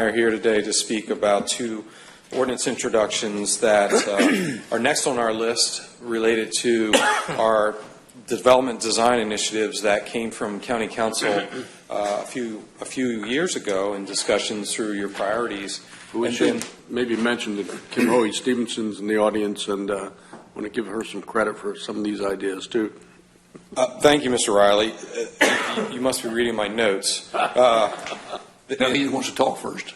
are here today to speak about two ordinance introductions that are next on our list related to our development design initiatives that came from County Council a few years ago in discussions through your priorities. We should maybe mention that Kim Hoey Stevenson's in the audience, and I want to give her some credit for some of these ideas too. Thank you, Mr. Riley. You must be reading my notes. No, he wants to talk first.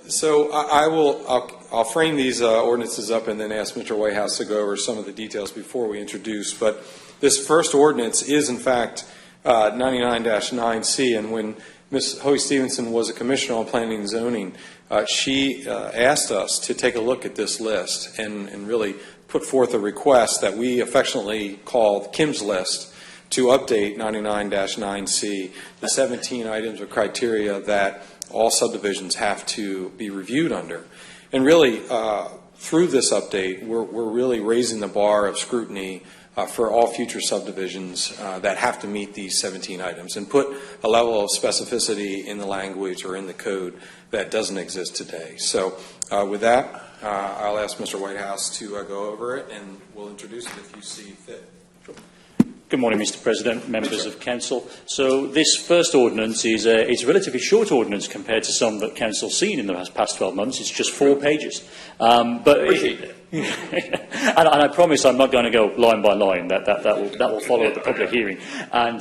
So I'll frame these ordinances up and then ask Mr. Whitehouse to go over some of the details before we introduce. But this first ordinance is, in fact, 99-9C, and when Ms. Hoey Stevenson was a commissioner on planning and zoning, she asked us to take a look at this list and really put forth a request that we affectionately called Kim's List to update 99-9C, the 17 items of criteria that all subdivisions have to be reviewed under. And really, through this update, we're really raising the bar of scrutiny for all future subdivisions that have to meet these 17 items and put a level of specificity in the language or in the code that doesn't exist today. So with that, I'll ask Mr. Whitehouse to go over it, and we'll introduce it if you see fit. Good morning, Mr. President, members of Council. So this first ordinance is a relatively short ordinance compared to some that Council's seen in the past 12 months. It's just 4 pages. And I promise I'm not going to go line by line. That will follow the public hearing. And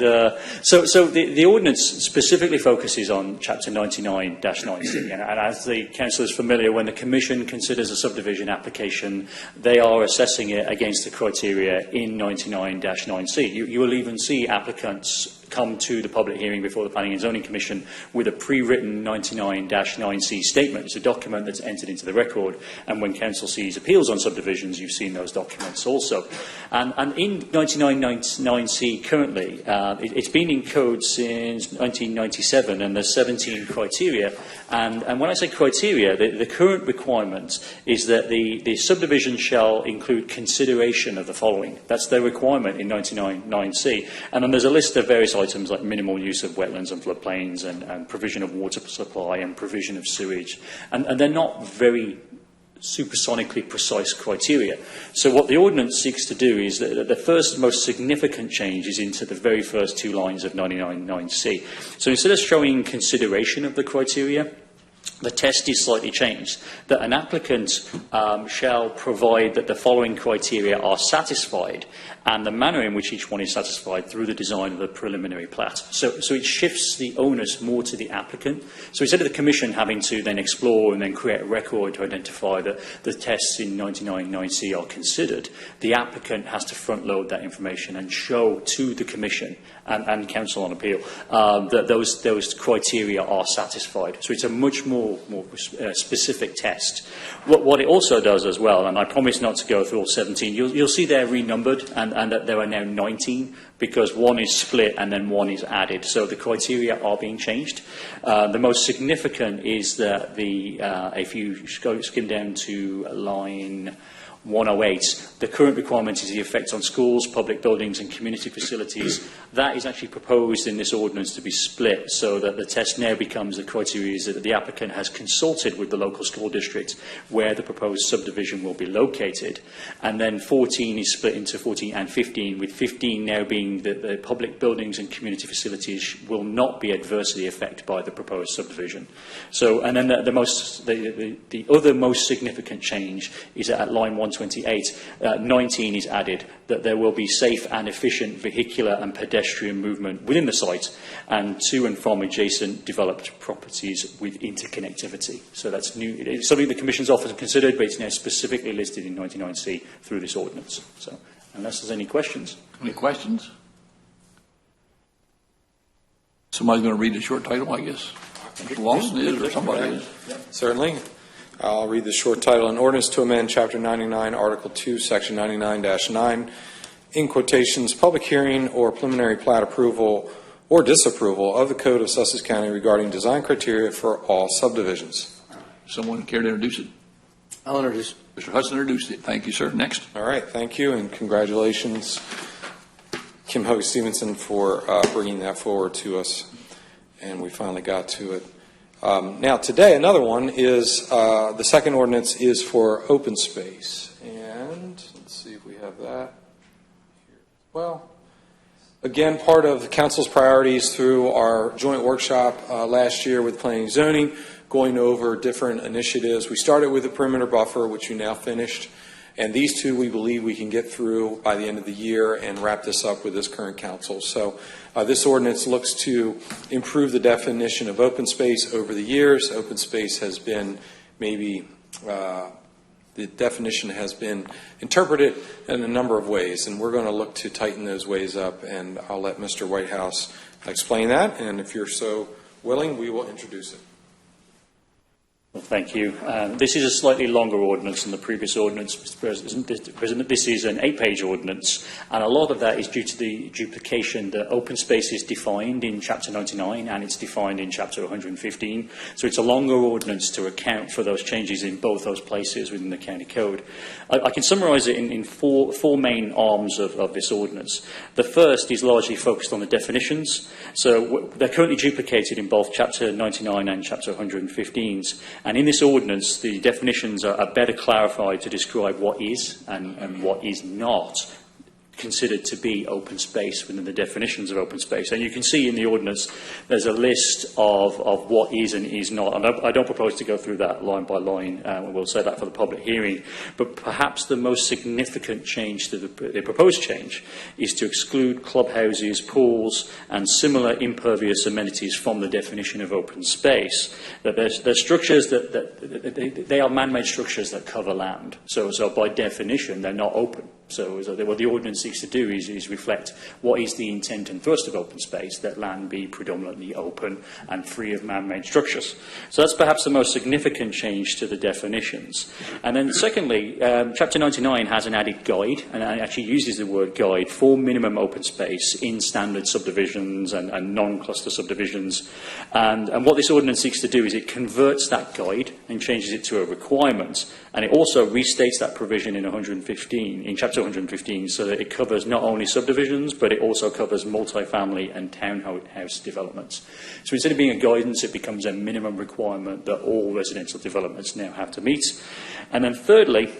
so the ordinance specifically focuses on Chapter 99-9C. And as the Council is familiar, when the Commission considers a subdivision application, they are assessing it against the criteria in 99-9C. You will even see applicants come to the public hearing before the Planning and Zoning Commission with a pre-written 99-9C statement. It's a document that's entered into the record, and when Council sees appeals on subdivisions, you've seen those documents also. And in 99-9C currently, it's been in code since 1997, and there's 17 criteria. And when I say criteria, the current requirement is that the subdivision shall include consideration of the following. That's their requirement in 99-9C. And then there's a list of various items like minimal use of wetlands and floodplains and provision of water supply and provision of sewage. And they're not very supersonically precise criteria. So what the ordinance seeks to do is that the first most significant change is into the very first 2 lines of 99-9C. So instead of showing consideration of the criteria, the test is slightly changed, that an applicant shall provide that the following criteria are satisfied and the manner in which each one is satisfied through the design of the preliminary plat. So it shifts the onus more to the applicant. So instead of the Commission having to then explore and then create a record to identify that the tests in 99-9C are considered, the applicant has to front load that information and show to the Commission and Council on Appeal that those criteria are satisfied. So it's a much more specific test. What it also does as well, and I promise not to go through all 17, you'll see they're renumbered and that there are now 19 because one is split and then one is added. So the criteria are being changed. The most significant is that if you skim down to line 108, the current requirement is the effect on schools, public buildings and community facilities. That is actually proposed in this ordinance to be split so that the test now becomes the criteria is that the applicant has consulted with the local school district where the proposed subdivision will be located. And then 14 is split into 14 and 15, with 15 now being that the public buildings and community facilities will not be adversely affected by the proposed subdivision. So, and then the other most significant change is that at line 128, 19 is added, that there will be safe and efficient vehicular and pedestrian movement within the site and to and from adjacent developed properties with interconnectivity. So that's new. It's something the Commission's often considered, but it's now specifically listed in 99C through this ordinance. So unless there's any questions. Any questions? Somebody's going to read the short title, I guess. Mr. Lawson is, or somebody is. Certainly. I'll read the short title. An ordinance to amend Chapter 99, Article 2, Section 99-9, in quotations, public hearing or preliminary plat approval or disapproval of the Code of Sussex County regarding design criteria for all subdivisions. Someone care to introduce it? I'll introduce. Mr. Hudson introduced it. Thank you, sir. Next. All right. Thank you, and congratulations, Kim Hoey Stevenson, for bringing that forward to us. and we finally got to it. Now, today, another one is, the second ordinance is for open space. And let's see if we have that here. Well, again, part of the council's priorities through our joint workshop last year with planning and zoning, going over different initiatives. We started with the perimeter buffer, which we now finished. And these two, we believe we can get through by the end of the year and wrap this up with this current council. So this ordinance looks to improve the definition of open space over the years. Open space has been maybe, the definition has been interpreted in a number of ways, and we're going to look to tighten those ways up, and I'll let Mr. Whitehouse explain that, and if you're so willing, we will introduce it. Well, thank you. This is a slightly longer ordinance than the previous ordinance, Mr. President. This is an 8-page ordinance, and a lot of that is due to the duplication that open space is defined in Chapter 99 and it's defined in Chapter 115. So it's a longer ordinance to account for those changes in both those places within the County Code. I can summarise it in four main arms of this ordinance. The first is largely focused on the definitions. So they're currently duplicated in both Chapter 99 and Chapter 115s. And in this ordinance, the definitions are better clarified to describe what is and what is not considered to be open space within the definitions of open space. And you can see in the ordinance there's a list of what is and is not. And I don't propose to go through that line by line. We'll say that for the public hearing. But perhaps the most significant change to the proposed change is to exclude clubhouses, pools and similar impervious amenities from the definition of open space. That they're structures that they are man-made structures that cover land. So by definition they're not open. So what the ordinance seeks to do is reflect what is the intent and thrust of open space, that land be predominantly open and free of man-made structures. So that's perhaps the most significant change to the definitions. And then secondly, Chapter 99 has an added guide, and it actually uses the word guide for minimum open space in standard subdivisions and non-cluster subdivisions. And what this ordinance seeks to do is it converts that guide and changes it to a requirement. And it also restates that provision in Chapter 115, so that it covers not only subdivisions, but it also covers multifamily and townhouse developments. So instead of being a guidance, it becomes a minimum requirement that all residential developments now have to meet. And then thirdly,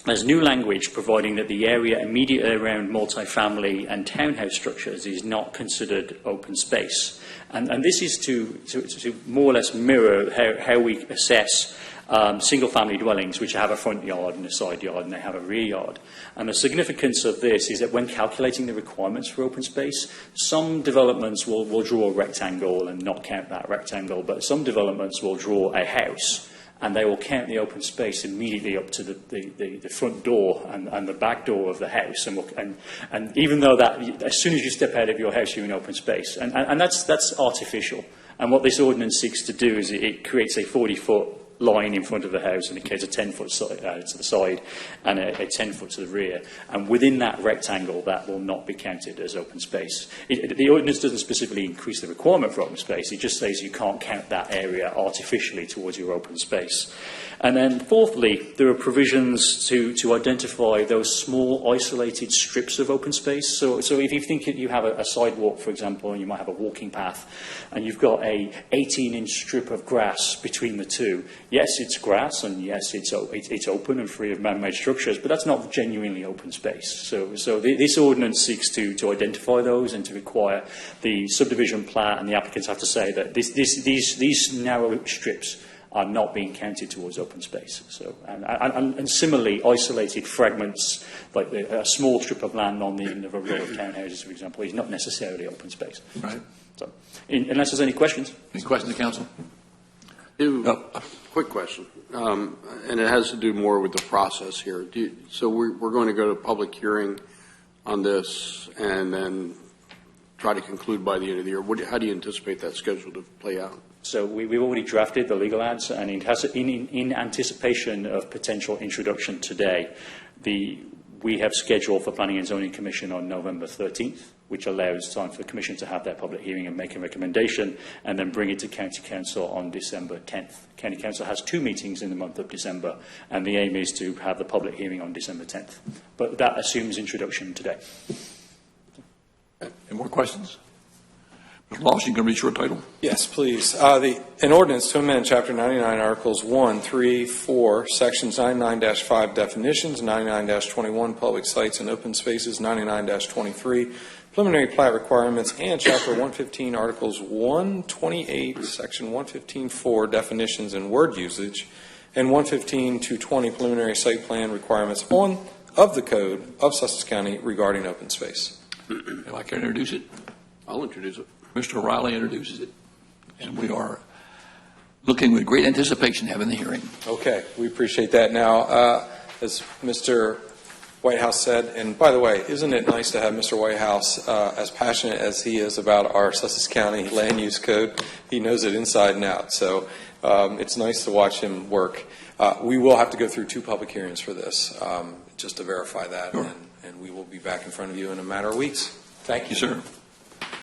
there's new language providing that the area immediately around multifamily and townhouse structures is not considered open space. And this is to more or less mirror how we assess single-family dwellings which have a front yard and a side yard and they have a rear yard. And the significance of this is that when calculating the requirements for open space, some developments will draw a rectangle and not count that rectangle, but some developments will draw a house and they will count the open space immediately up to the front door and the back door of the house. And even though that, as soon as you step out of your house, you're in open space. And that's artificial. And what this ordinance seeks to do is it creates a 40-foot line in front of the house and it creates a 10-foot to the side and a 10-foot to the rear. And within that rectangle, that will not be counted as open space. The ordinance doesn't specifically increase the requirement for open space. It just says you can't count that area artificially towards your open space. And then fourthly, there are provisions to identify those small isolated strips of open space. So if you think you have a sidewalk, for example, and you might have a walking path, and you've got a 18-inch strip of grass between the two, yes, it's grass, and yes, it's open and free of man-made structures, but that's not genuinely open space. So this ordinance seeks to identify those and to require the subdivision plat, and the applicants have to say that these narrow strips are not being counted towards open space. So, and similarly, isolated fragments, like a small strip of land on the end of a row of townhouses, for example, is not necessarily open space. Right. So, unless there's any questions. Any questions, Council? Quick question, and it has to do more with the process here. So we're going to go to public hearing on this and then try to conclude by the end of the year. How do you anticipate that schedule to play out? So we've already drafted the legal ads, and it has, in anticipation of potential introduction today, we have scheduled for Planning and Zoning Commission on November 13th, which allows time for the Commission to have their public hearing and make a recommendation, and then bring it to County Council on December 10th. County Council has 2 meetings in the month of December, and the aim is to have the public hearing on December 10th. But that assumes introduction today. Any more questions? Mr. Lawson, you going to read the short title? Yes, please. An ordinance to amend Chapter 99, Articles 1, 3, 4, Sections 99-5 definitions, 99-21 public sites and open spaces, 99-23 preliminary plat requirements, and Chapter 115, Articles 128, Section 115-4 definitions and word usage, and 115-20 preliminary site plan requirements of the Code of Sussex County regarding open space. Would you like to introduce it? I'll introduce it. Mr. O'Reilly introduces it. And we are looking with great anticipation having the hearing. Okay, we appreciate that. Now, as Mr. Whitehouse said, and by the way, isn't it nice to have Mr. Whitehouse as passionate as he is about our Sussex County land use code? He knows it inside and out, so it's nice to watch him work. We will have to go through 2 public hearings for this, just to verify that, Sure. and we will be back in front of you in a matter of weeks. Thank you. Yes, sir.